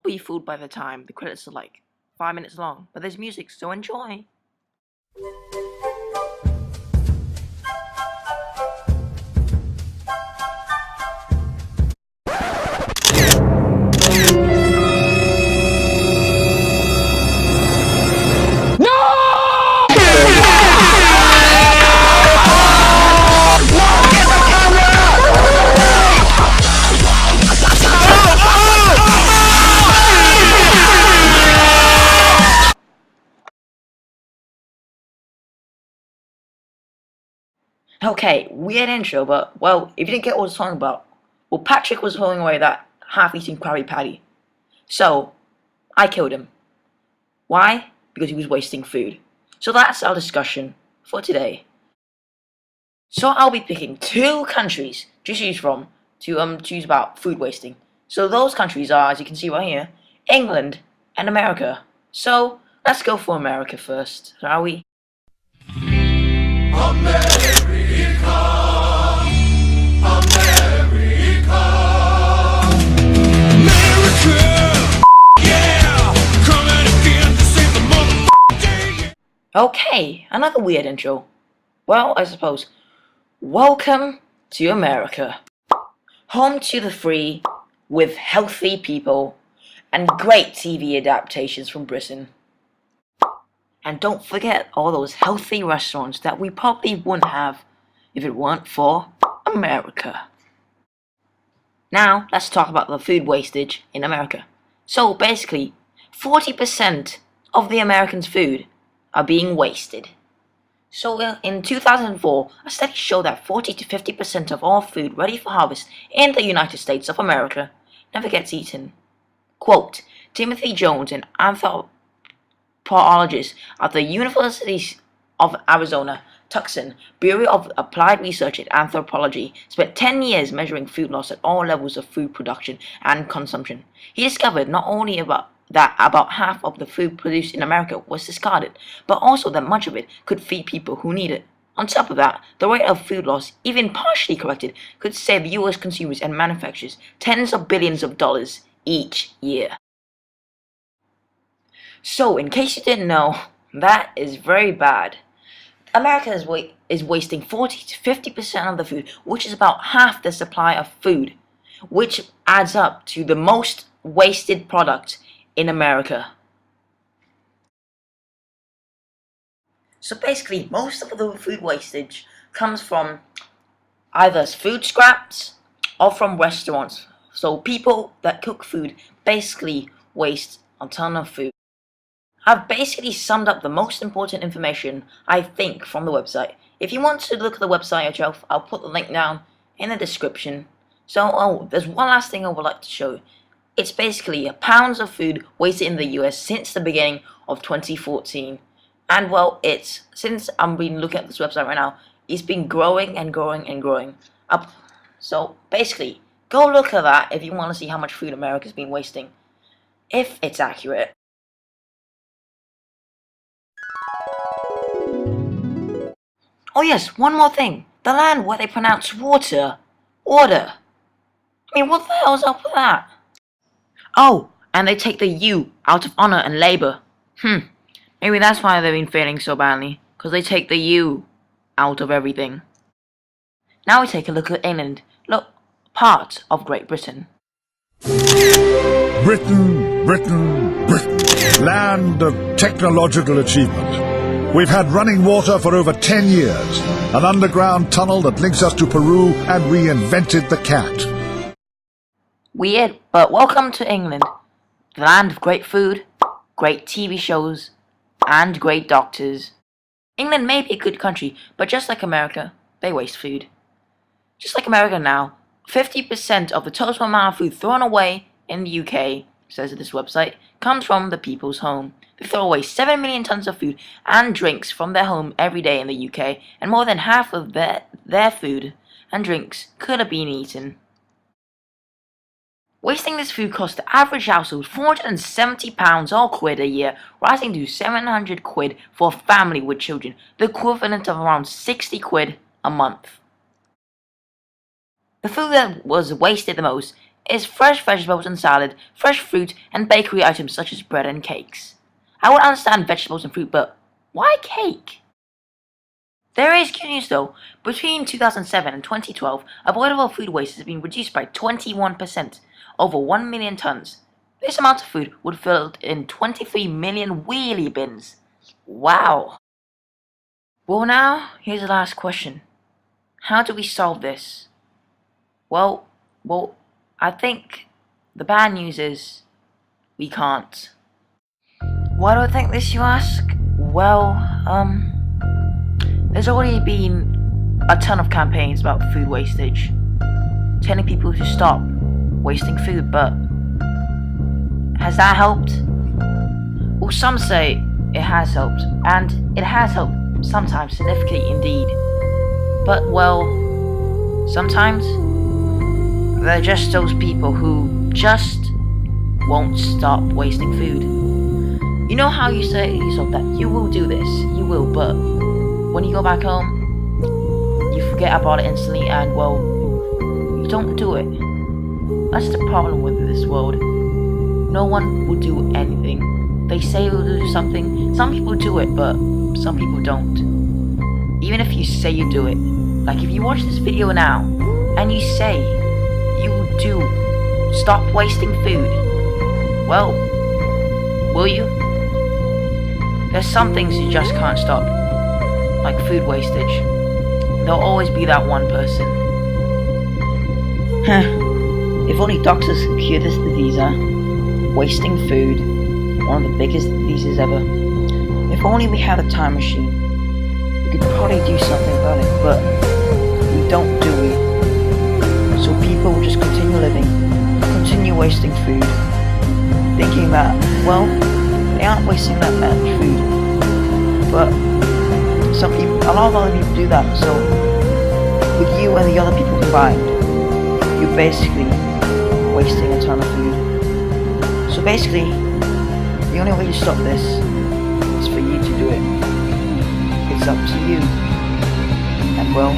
be fooled by the time. The credits are like 5 minutes long, but there's music, so enjoy. Okay, weird intro, but, well, if you didn't get what I was talking about, well, Patrick was throwing away that half-eaten Krabby Patty. So, I killed him. Why? Because he was wasting food. So that's our discussion for today. So I'll be picking 2 countries to choose from to choose about food wasting. So those countries are, as you can see right here, England and America. So, let's go for America first, shall we? Okay, another weird intro. Well, I suppose. Welcome to America. Home to the free, with healthy people, and great TV adaptations from Britain. And don't forget all those healthy restaurants that we probably wouldn't have if it weren't for America. Now, let's talk about the food wastage in America. So basically, 40% of the Americans' food are being wasted. So in 2004, a study showed that 40 to 50% of all food ready for harvest in the United States of America never gets eaten. Quote, Timothy Jones, an anthropologist at the University of Arizona, Tucson, Bureau of Applied Research in Anthropology, spent 10 years measuring food loss at all levels of food production and consumption. He discovered not only that about half of the food produced in America was discarded, but also that much of it could feed people who need it. On top of that, the rate of food loss, even partially corrected, could save US consumers and manufacturers tens of billions of dollars each year. So, in case you didn't know, that is very bad. America is wasting 40 to 50% of the food, which is about half the supply of food, which adds up to the most wasted product in America. So basically, most of the food wastage comes from either food scraps or from restaurants. So people that cook food basically waste a ton of food. I've basically summed up the most important information, I think, from the website. If you want to look at the website yourself, I'll put the link down in the description. So, there's one last thing I would like to show you. It's basically pounds of food wasted in the US since the beginning of 2014. And well, since I'm been looking at this website right now, it's been growing and growing and growing up. So basically, go look at that if you want to see how much food America's been wasting, if it's accurate. Oh yes, one more thing. The land where they pronounce water, order. I mean, what the hell's up with that? Oh, and they take the U out of honor and labor. Maybe that's why they've been failing so badly, because they take the U out of everything. Now we take a look at England, part of Great Britain. Britain, Britain, Britain, land of technological achievement. We've had running water for over 10 years, an underground tunnel that links us to Peru, and we invented the cat. Weird, but welcome to England, the land of great food, great TV shows, and great doctors. England may be a good country, but just like America, they waste food. Just like America now, 50% of the total amount of food thrown away in the UK, says this website, comes from the people's home. They throw away 7 million tons of food and drinks from their home every day in the UK, and more than half of their food and drinks could have been eaten. Wasting this food costs the average household £470 or quid a year, rising to 700 quid for a family with children, the equivalent of around 60 quid a month. The food that was wasted the most is fresh vegetables and salad, fresh fruit, and bakery items such as bread and cakes. I would understand vegetables and fruit, but why cake? There is good news though. Between 2007 and 2012, avoidable food waste has been reduced by 21%, over 1 million tons. This amount of food would fill in 23 million wheelie bins. Wow! Well now, here's the last question. How do we solve this? Well, I think the bad news is we can't. Why do I think this, you ask? Well, there's already been a ton of campaigns about food wastage, telling people to stop wasting food, but has that helped? Well, some say it has helped, and it has helped sometimes significantly indeed. But, well, sometimes they're just those people who just won't stop wasting food. You know how you say to yourself that you will do this, you will, but when you go back home, you forget about it instantly and, well, you don't do it. That's the problem with this world. No one will do anything. They say they'll do something. Some people do it, but some people don't. Even if you say you do it. Like if you watch this video now, and you say you do stop wasting food, well, will you? There's some things you just can't stop. Like food wastage. There'll always be that one person. If only doctors could cure this disease, wasting food, one of the biggest diseases ever. If only we had a time machine, we could probably do something about it, but we don't, do we? So people will just continue living, continue wasting food, thinking that, well, they aren't wasting that much food, but some people, a lot of other people do that. So with you and the other people combined, you're basically wasting a ton of food. So basically, the only way to stop this is for you to do it. It's up to you. And well,